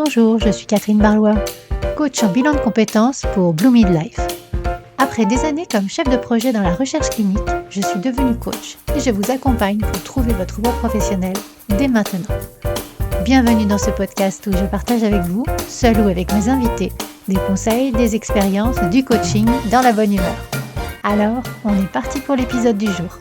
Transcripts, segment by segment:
Bonjour, je suis Catherine Barlois, coach en bilan de compétences pour Blue Midlife. Après des années comme chef de projet dans la recherche clinique, je suis devenue coach et je vous accompagne pour trouver votre voie professionnelle dès maintenant. Bienvenue dans ce podcast où je partage avec vous, seul ou avec mes invités, des conseils, des expériences, du coaching dans la bonne humeur. Alors, on est parti pour l'épisode du jour.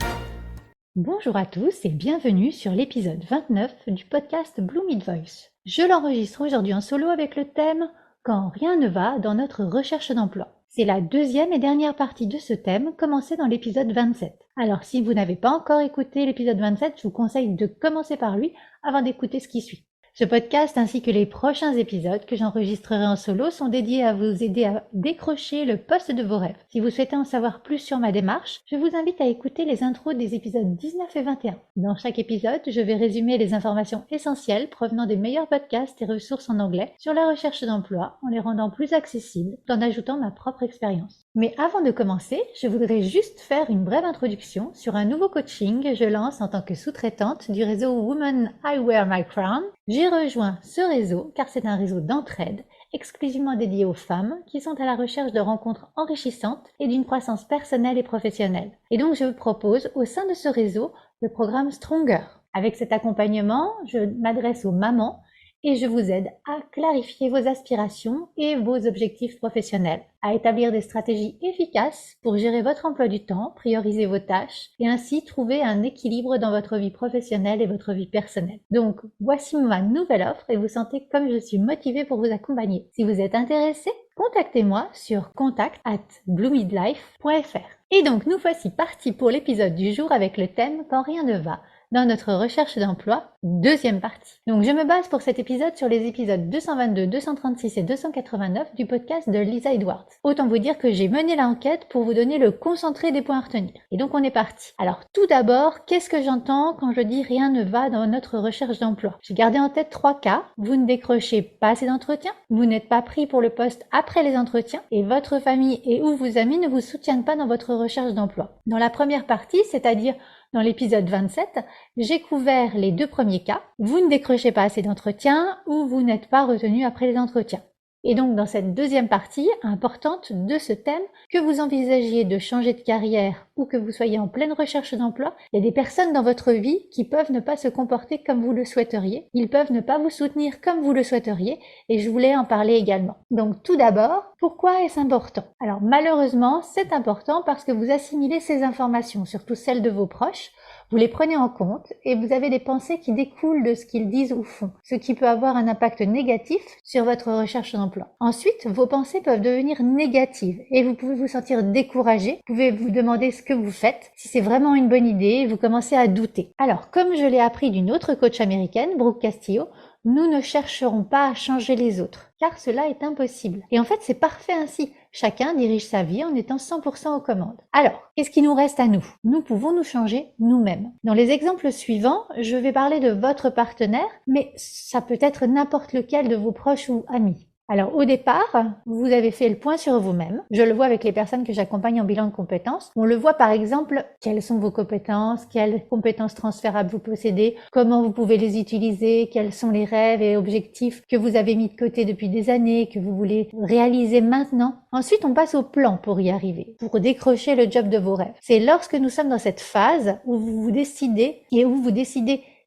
Bonjour à tous et bienvenue sur l'épisode 29 du podcast Blue Mid Voice. Je l'enregistre aujourd'hui en solo avec le thème « Quand rien ne va dans notre recherche d'emploi ». C'est la deuxième et dernière partie de ce thème commencée dans l'épisode 27. Alors si vous n'avez pas encore écouté l'épisode 27, je vous conseille de commencer par lui avant d'écouter ce qui suit. Ce podcast ainsi que les prochains épisodes que j'enregistrerai en solo sont dédiés à vous aider à décrocher le poste de vos rêves. Si vous souhaitez en savoir plus sur ma démarche, je vous invite à écouter les intros des épisodes 19 et 21. Dans chaque épisode, je vais résumer les informations essentielles provenant des meilleurs podcasts et ressources en anglais sur la recherche d'emploi en les rendant plus accessibles en ajoutant ma propre expérience. Mais avant de commencer, je voudrais juste faire une brève introduction sur un nouveau coaching que je lance en tant que sous-traitante du réseau Women I Wear My Crown. J'ai rejoint ce réseau car c'est un réseau d'entraide exclusivement dédié aux femmes qui sont à la recherche de rencontres enrichissantes et d'une croissance personnelle et professionnelle. Et donc je vous propose au sein de ce réseau le programme Stronger. Avec cet accompagnement, je m'adresse aux mamans et je vous aide à clarifier vos aspirations et vos objectifs professionnels, à établir des stratégies efficaces pour gérer votre emploi du temps, prioriser vos tâches et ainsi trouver un équilibre dans votre vie professionnelle et votre vie personnelle. Donc, voici ma nouvelle offre et vous sentez comme je suis motivée pour vous accompagner. Si vous êtes intéressé, contactez-moi sur contact@bluemidlife.fr. Et donc, nous voici partis pour l'épisode du jour avec le thème « Quand rien ne va ». Dans notre recherche d'emploi, deuxième partie. Donc je me base pour cet épisode sur les épisodes 222, 236 et 289 du podcast de Lisa Edwards. Autant vous dire que j'ai mené l'enquête pour vous donner le concentré des points à retenir. Et donc on est parti. Alors tout d'abord, qu'est-ce que j'entends quand je dis rien ne va dans notre recherche d'emploi? J'ai gardé en tête 3 cas. Vous ne décrochez pas assez d'entretiens, vous n'êtes pas pris pour le poste après les entretiens et votre famille et ou vos amis ne vous soutiennent pas dans votre recherche d'emploi. Dans la première partie, c'est-à-dire dans l'épisode 27, j'ai couvert les 2 premiers cas. Vous ne décrochez pas assez d'entretiens ou vous n'êtes pas retenu après les entretiens. Et donc dans cette deuxième partie importante de ce thème, que vous envisagiez de changer de carrière ou que vous soyez en pleine recherche d'emploi, il y a des personnes dans votre vie qui peuvent ne pas se comporter comme vous le souhaiteriez, ils peuvent ne pas vous soutenir comme vous le souhaiteriez et je voulais en parler également. Donc tout d'abord, pourquoi est-ce important? Alors malheureusement, c'est important parce que vous assimilez ces informations, surtout celles de vos proches, vous les prenez en compte et vous avez des pensées qui découlent de ce qu'ils disent ou font, ce qui peut avoir un impact négatif sur votre recherche d'emploi. Ensuite, vos pensées peuvent devenir négatives et vous pouvez vous sentir découragé, vous pouvez vous demander ce que vous faites, si c'est vraiment une bonne idée et vous commencez à douter. Alors, comme je l'ai appris d'une autre coach américaine, Brooke Castillo, nous ne chercherons pas à changer les autres, car cela est impossible. Et en fait, c'est parfait ainsi. Chacun dirige sa vie en étant 100% aux commandes. Alors, qu'est-ce qui nous reste à nous? Nous pouvons nous changer nous-mêmes. Dans les exemples suivants, je vais parler de votre partenaire, mais ça peut être n'importe lequel de vos proches ou amis. Alors au départ, vous avez fait le point sur vous-même. Je le vois avec les personnes que j'accompagne en bilan de compétences. On le voit par exemple, quelles sont vos compétences, quelles compétences transférables vous possédez, comment vous pouvez les utiliser, quels sont les rêves et objectifs que vous avez mis de côté depuis des années, que vous voulez réaliser maintenant. Ensuite, on passe au plan pour y arriver, pour décrocher le job de vos rêves. C'est lorsque nous sommes dans cette phase où vous décidez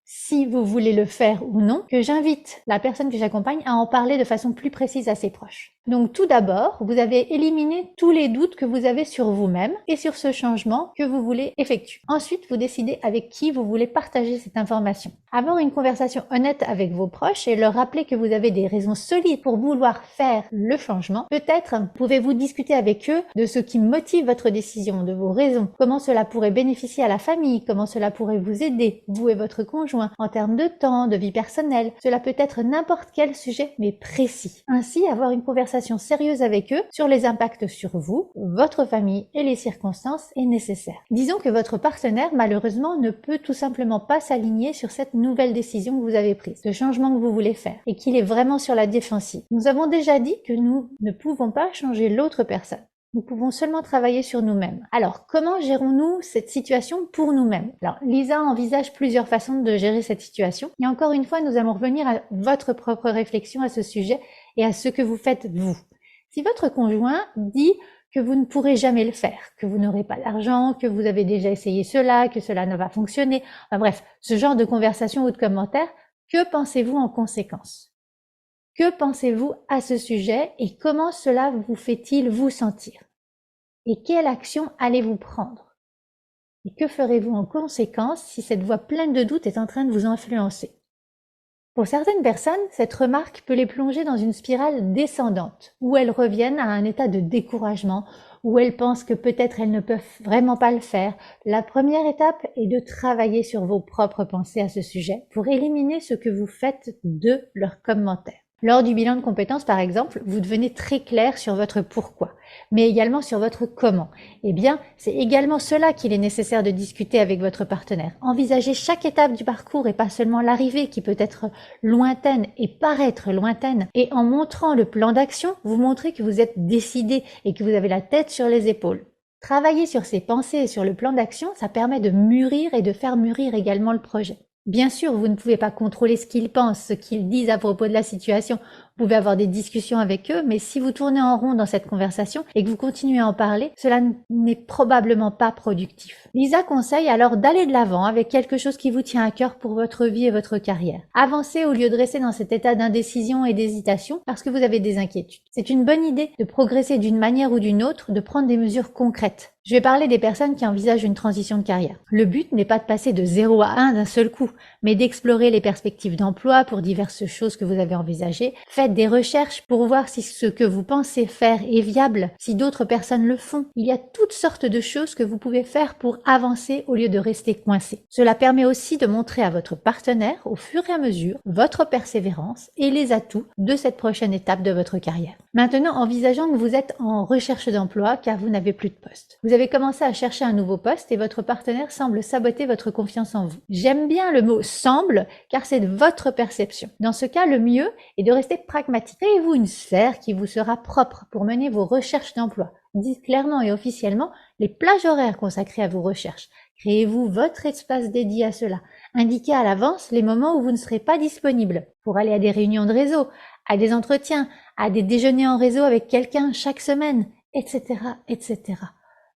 si vous voulez le faire ou non, que j'invite la personne que j'accompagne à en parler de façon plus précise à ses proches. Donc tout d'abord, vous avez éliminé tous les doutes que vous avez sur vous-même et sur ce changement que vous voulez effectuer. Ensuite, vous décidez avec qui vous voulez partager cette information. Avoir une conversation honnête avec vos proches et leur rappeler que vous avez des raisons solides pour vouloir faire le changement. Peut-être pouvez-vous discuter avec eux de ce qui motive votre décision, de vos raisons, comment cela pourrait bénéficier à la famille, comment cela pourrait vous aider, vous et votre conjoint, en termes de temps, de vie personnelle. Cela peut être n'importe quel sujet, mais précis. Ainsi, avoir une conversation sérieuse avec eux sur les impacts sur vous, votre famille et les circonstances est nécessaire. Disons que votre partenaire, malheureusement, ne peut tout simplement pas s'aligner sur cette nouvelle décision que vous avez prise, ce changement que vous voulez faire, et qu'il est vraiment sur la défensive. Nous avons déjà dit que nous ne pouvons pas changer l'autre personne. Nous pouvons seulement travailler sur nous-mêmes. Alors, comment gérons-nous cette situation pour nous-mêmes? Alors, Lisa envisage plusieurs façons de gérer cette situation. Et encore une fois, nous allons revenir à votre propre réflexion à ce sujet et à ce que vous faites vous. Si votre conjoint dit que vous ne pourrez jamais le faire, que vous n'aurez pas d'argent, que vous avez déjà essayé cela, que cela ne va fonctionner, enfin bref, ce genre de conversation ou de commentaires, que pensez-vous en conséquence? Que pensez-vous à ce sujet et comment cela vous fait-il vous sentir? Et quelle action allez-vous prendre? Et que ferez-vous en conséquence si cette voix pleine de doute est en train de vous influencer? Pour certaines personnes, cette remarque peut les plonger dans une spirale descendante, où elles reviennent à un état de découragement, où elles pensent que peut-être elles ne peuvent vraiment pas le faire. La première étape est de travailler sur vos propres pensées à ce sujet pour éliminer ce que vous faites de leurs commentaires. Lors du bilan de compétences, par exemple, vous devenez très clair sur votre pourquoi, mais également sur votre comment. Eh bien, c'est également cela qu'il est nécessaire de discuter avec votre partenaire. Envisagez chaque étape du parcours et pas seulement l'arrivée qui peut être lointaine et paraître lointaine. Et en montrant le plan d'action, vous montrez que vous êtes décidé et que vous avez la tête sur les épaules. Travailler sur ces pensées et sur le plan d'action, ça permet de mûrir et de faire mûrir également le projet. Bien sûr, vous ne pouvez pas contrôler ce qu'ils pensent, ce qu'ils disent à propos de la situation. Vous pouvez avoir des discussions avec eux, mais si vous tournez en rond dans cette conversation et que vous continuez à en parler, cela n'est probablement pas productif. Lisa conseille alors d'aller de l'avant avec quelque chose qui vous tient à cœur pour votre vie et votre carrière. Avancez au lieu de rester dans cet état d'indécision et d'hésitation parce que vous avez des inquiétudes. C'est une bonne idée de progresser d'une manière ou d'une autre, de prendre des mesures concrètes. Je vais parler des personnes qui envisagent une transition de carrière. Le but n'est pas de passer de 0 à 1 d'un seul coup, mais d'explorer les perspectives d'emploi pour diverses choses que vous avez envisagées. Faites des recherches pour voir si ce que vous pensez faire est viable, si d'autres personnes le font. Il y a toutes sortes de choses que vous pouvez faire pour avancer au lieu de rester coincé. Cela permet aussi de montrer à votre partenaire, au fur et à mesure, votre persévérance et les atouts de cette prochaine étape de votre carrière. Maintenant, envisageons que vous êtes en recherche d'emploi car vous n'avez plus de poste. Vous avez commencé à chercher un nouveau poste et votre partenaire semble saboter votre confiance en vous. J'aime bien le mot « semble » car c'est votre perception. Dans ce cas, le mieux est de rester pragmatique. Créez-vous une sphère qui vous sera propre pour mener vos recherches d'emploi. Dites clairement et officiellement les plages horaires consacrées à vos recherches. Créez-vous votre espace dédié à cela. Indiquez à l'avance les moments où vous ne serez pas disponible pour aller à des réunions de réseau, à des entretiens, à des déjeuners en réseau avec quelqu'un chaque semaine, etc., etc.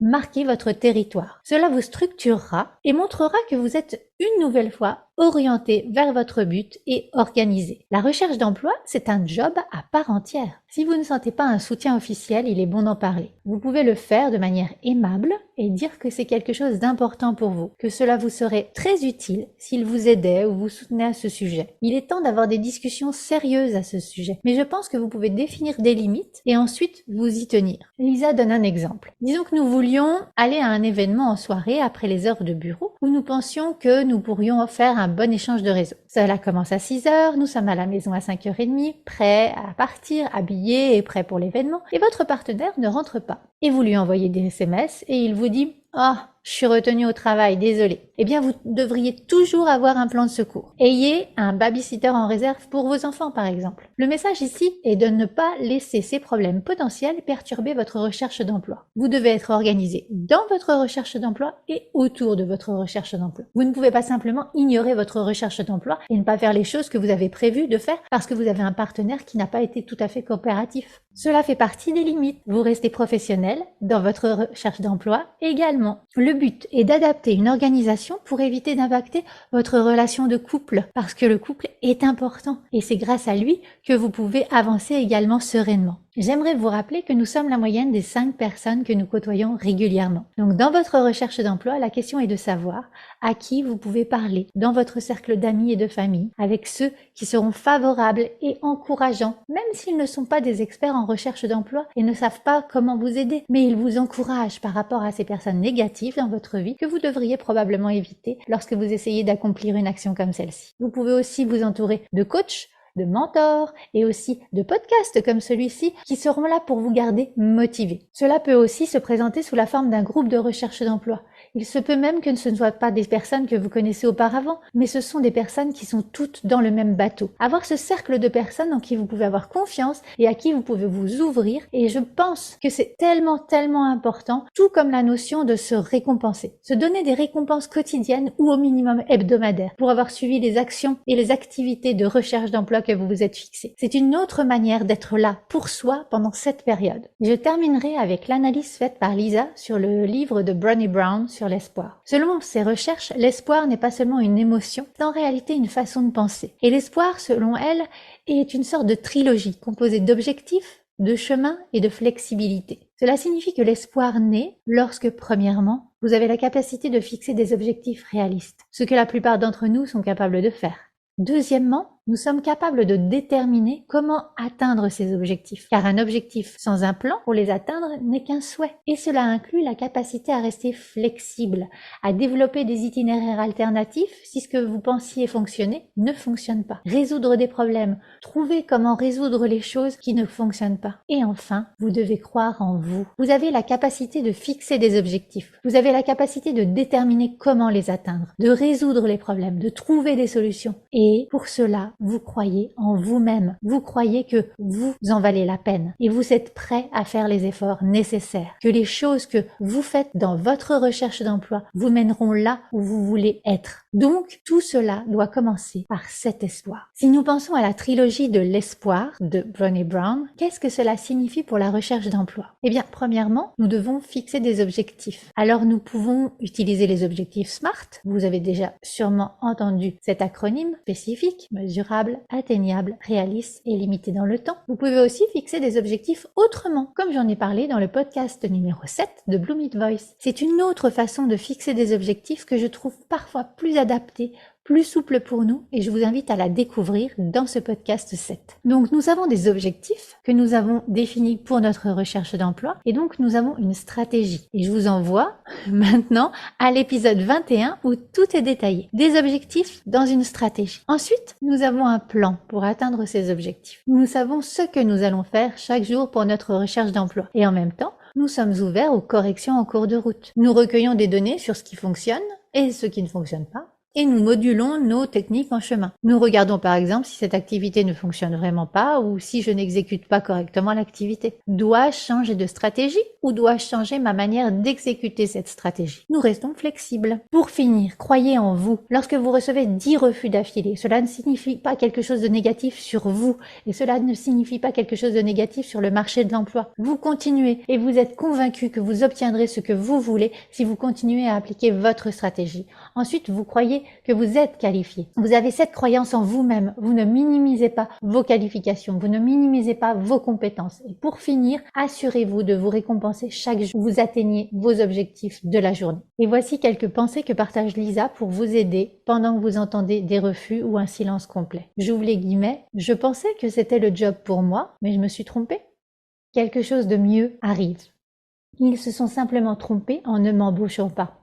Marquez votre territoire. Cela vous structurera et montrera que vous êtes une nouvelle fois orienté vers votre but et organisé. La recherche d'emploi, c'est un job à part entière. Si vous ne sentez pas un soutien officiel, il est bon d'en parler. Vous pouvez le faire de manière aimable et dire que c'est quelque chose d'important pour vous, que cela vous serait très utile s'il vous aidait ou vous soutenait à ce sujet. Il est temps d'avoir des discussions sérieuses à ce sujet, mais je pense que vous pouvez définir des limites et ensuite vous y tenir. Lisa donne un exemple. Disons que nous voulions aller à un événement en soirée après les heures de bureau où nous pensions que nous pourrions faire un bon échange de réseau. Cela commence à 6 heures, nous sommes à la maison à 5h30, prêts à partir, habillés et prêts pour l'événement, et votre partenaire ne rentre pas. Et vous lui envoyez des SMS et il vous dit « Ah, je suis retenu au travail, désolé ». Eh bien, vous devriez toujours avoir un plan de secours. Ayez un babysitter en réserve pour vos enfants, par exemple. Le message ici est de ne pas laisser ces problèmes potentiels perturber votre recherche d'emploi. Vous devez être organisé dans votre recherche d'emploi et autour de votre recherche d'emploi. Vous ne pouvez pas simplement ignorer votre recherche d'emploi et ne pas faire les choses que vous avez prévu de faire parce que vous avez un partenaire qui n'a pas été tout à fait coopératif. Cela fait partie des limites. Vous restez professionnel dans votre recherche d'emploi également. Le but est d'adapter une organisation pour éviter d'impacter votre relation de couple parce que le couple est important et c'est grâce à lui que vous pouvez avancer également sereinement. J'aimerais vous rappeler que nous sommes la moyenne des 5 personnes que nous côtoyons régulièrement. Donc dans votre recherche d'emploi, la question est de savoir à qui vous pouvez parler dans votre cercle d'amis et de famille, avec ceux qui seront favorables et encourageants, même s'ils ne sont pas des experts en recherche d'emploi et ne savent pas comment vous aider, mais ils vous encouragent par rapport à ces personnes négatives dans votre vie que vous devriez probablement éviter lorsque vous essayez d'accomplir une action comme celle-ci. Vous pouvez aussi vous entourer de coachs, de mentors et aussi de podcasts comme celui-ci qui seront là pour vous garder motivé. Cela peut aussi se présenter sous la forme d'un groupe de recherche d'emploi. Il se peut même que ce ne soient pas des personnes que vous connaissez auparavant, mais ce sont des personnes qui sont toutes dans le même bateau. Avoir ce cercle de personnes en qui vous pouvez avoir confiance et à qui vous pouvez vous ouvrir, et je pense que c'est tellement important, tout comme la notion de se récompenser. Se donner des récompenses quotidiennes ou au minimum hebdomadaires pour avoir suivi les actions et les activités de recherche d'emploi que vous vous êtes fixées. C'est une autre manière d'être là pour soi pendant cette période. Je terminerai avec l'analyse faite par Lisa sur le livre de Brené Brown sur l'espoir. Selon ses recherches, l'espoir n'est pas seulement une émotion, c'est en réalité une façon de penser. Et l'espoir, selon elle, est une sorte de trilogie composée d'objectifs, de chemin et de flexibilité. Cela signifie que l'espoir naît lorsque, premièrement, vous avez la capacité de fixer des objectifs réalistes, ce que la plupart d'entre nous sont capables de faire. Deuxièmement, nous sommes capables de déterminer comment atteindre ces objectifs, car un objectif sans un plan pour les atteindre n'est qu'un souhait. Et cela inclut la capacité à rester flexible, à développer des itinéraires alternatifs si ce que vous pensiez fonctionner ne fonctionne pas. Résoudre des problèmes, trouver comment résoudre les choses qui ne fonctionnent pas. Et enfin, vous devez croire en vous. Vous avez la capacité de fixer des objectifs. Vous avez la capacité de déterminer comment les atteindre, de résoudre les problèmes, de trouver des solutions. Et pour cela, vous croyez en vous-même. Vous croyez que vous en valez la peine. Et vous êtes prêt à faire les efforts nécessaires. Que les choses que vous faites dans votre recherche d'emploi vous mèneront là où vous voulez être. Donc, tout cela doit commencer par cet espoir. Si nous pensons à la trilogie de l'espoir de Brené Brown, qu'est-ce que cela signifie pour la recherche d'emploi? Eh bien, premièrement, nous devons fixer des objectifs. Alors, nous pouvons utiliser les objectifs SMART. Vous avez déjà sûrement entendu cet acronyme spécifique, mesurable, atteignable, réaliste et limité dans le temps. Vous pouvez aussi fixer des objectifs autrement, comme j'en ai parlé dans le podcast numéro 7 de Bloom It Voice. C'est une autre façon de fixer des objectifs que je trouve parfois plus adaptée, plus souple pour nous, et je vous invite à la découvrir dans ce podcast 7. Donc nous avons des objectifs que nous avons définis pour notre recherche d'emploi, et donc nous avons une stratégie. Et je vous envoie maintenant à l'épisode 21 où tout est détaillé. Des objectifs dans une stratégie. Ensuite, nous avons un plan pour atteindre ces objectifs. Nous savons ce que nous allons faire chaque jour pour notre recherche d'emploi. Et en même temps, nous sommes ouverts aux corrections en cours de route. Nous recueillons des données sur ce qui fonctionne et ce qui ne fonctionne pas. Et nous modulons nos techniques en chemin. Nous regardons par exemple si cette activité ne fonctionne vraiment pas ou si je n'exécute pas correctement l'activité. Dois-je changer de stratégie ou dois-je changer ma manière d'exécuter cette stratégie? Nous restons flexibles. Pour finir, croyez en vous. Lorsque vous recevez 10 refus d'affilée, cela ne signifie pas quelque chose de négatif sur vous et cela ne signifie pas quelque chose de négatif sur le marché de l'emploi. Vous continuez et vous êtes convaincu que vous obtiendrez ce que vous voulez si vous continuez à appliquer votre stratégie. Ensuite, vous croyez que vous êtes qualifié. Vous avez cette croyance en vous-même. Vous ne minimisez pas vos qualifications. Vous ne minimisez pas vos compétences. Et pour finir, assurez-vous de vous récompenser chaque jour que vous atteignez vos objectifs de la journée. Et voici quelques pensées que partage Lisa pour vous aider pendant que vous entendez des refus ou un silence complet. J'ouvre les guillemets. Je pensais que c'était le job pour moi, mais je me suis trompée. Quelque chose de mieux arrive. Ils se sont simplement trompés en ne m'embauchant pas.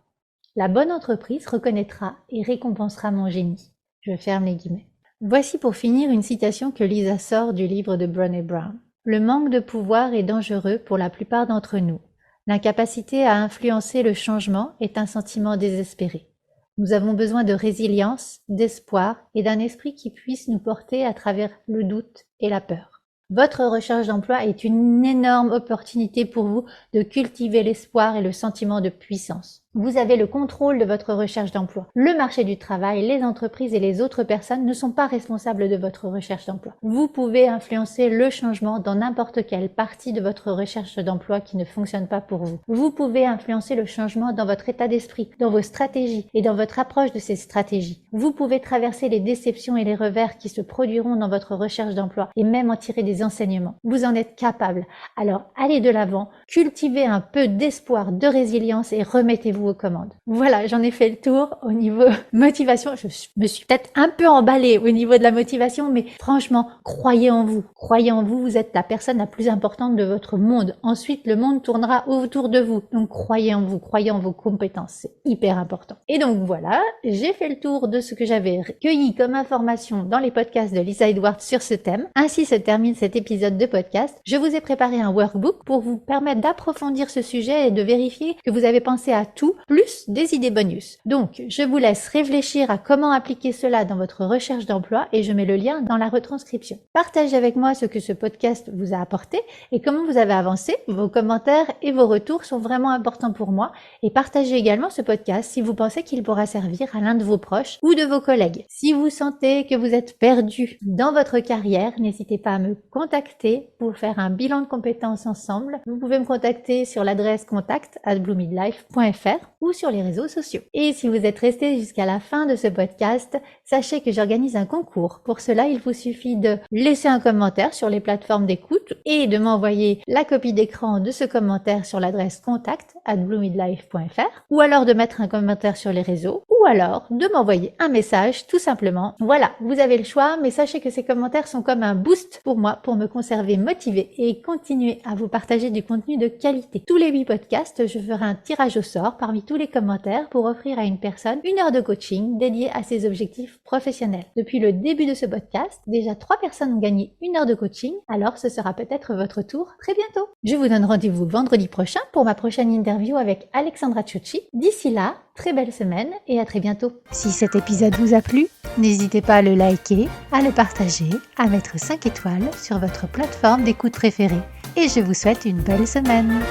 La bonne entreprise reconnaîtra et récompensera mon génie. Je ferme les guillemets. Voici pour finir une citation que Lisa sort du livre de Brené Brown. Le manque de pouvoir est dangereux pour la plupart d'entre nous. L'incapacité à influencer le changement est un sentiment désespéré. Nous avons besoin de résilience, d'espoir et d'un esprit qui puisse nous porter à travers le doute et la peur. Votre recherche d'emploi est une énorme opportunité pour vous de cultiver l'espoir et le sentiment de puissance. Vous avez le contrôle de votre recherche d'emploi. Le marché du travail, les entreprises et les autres personnes ne sont pas responsables de votre recherche d'emploi. Vous pouvez influencer le changement dans n'importe quelle partie de votre recherche d'emploi qui ne fonctionne pas pour vous. Vous pouvez influencer le changement dans votre état d'esprit, dans vos stratégies et dans votre approche de ces stratégies. Vous pouvez traverser les déceptions et les revers qui se produiront dans votre recherche d'emploi et même en tirer des enseignements. Vous en êtes capable. Alors allez de l'avant, cultivez un peu d'espoir, de résilience et remettez-vous aux commandes. Voilà, j'en ai fait le tour au niveau motivation. Je me suis peut-être un peu emballée au niveau de la motivation, mais franchement, croyez en vous. Croyez en vous, vous êtes la personne la plus importante de votre monde. Ensuite, le monde tournera autour de vous. Donc, croyez en vous, croyez en vos compétences. C'est hyper important. Et donc, voilà, j'ai fait le tour de ce que j'avais recueilli comme information dans les podcasts de Lisa Edwards sur ce thème. Ainsi se termine cet épisode de podcast. Je vous ai préparé un workbook pour vous permettre d'approfondir ce sujet et de vérifier que vous avez pensé à tout tout, plus des idées bonus. Donc, je vous laisse réfléchir à comment appliquer cela dans votre recherche d'emploi et je mets le lien dans la retranscription. Partagez avec moi ce que ce podcast vous a apporté et comment vous avez avancé. Vos commentaires et vos retours sont vraiment importants pour moi et partagez également ce podcast si vous pensez qu'il pourra servir à l'un de vos proches ou de vos collègues. Si vous sentez que vous êtes perdu dans votre carrière, n'hésitez pas à me contacter pour faire un bilan de compétences ensemble. Vous pouvez me contacter sur l'adresse contact@bluemidlife.fr ou sur les réseaux sociaux. Et si vous êtes resté jusqu'à la fin de ce podcast, sachez que j'organise un concours. Pour cela, il vous suffit de laisser un commentaire sur les plateformes d'écoute et de m'envoyer la copie d'écran de ce commentaire sur l'adresse contact@bluemidlife.fr ou alors de mettre un commentaire sur les réseaux ou alors de m'envoyer un message tout simplement. Voilà, vous avez le choix, mais sachez que ces commentaires sont comme un boost pour moi pour me conserver motivée et continuer à vous partager du contenu de qualité. Tous les 8 podcasts, je ferai un tirage au sort parmi tous les commentaires pour offrir à une personne 1 heure de coaching dédiée à ses objectifs professionnels. Depuis le début de ce podcast, déjà 3 personnes ont gagné 1 heure de coaching, alors ce sera peut-être votre tour très bientôt. Je vous donne rendez-vous vendredi prochain pour ma prochaine interview avec Alexandra Ciucci. D'ici là, très belle semaine et à très bientôt. Si cet épisode vous a plu, n'hésitez pas à le liker, à le partager, à mettre 5 étoiles sur votre plateforme d'écoute préférée. Et je vous souhaite une belle semaine.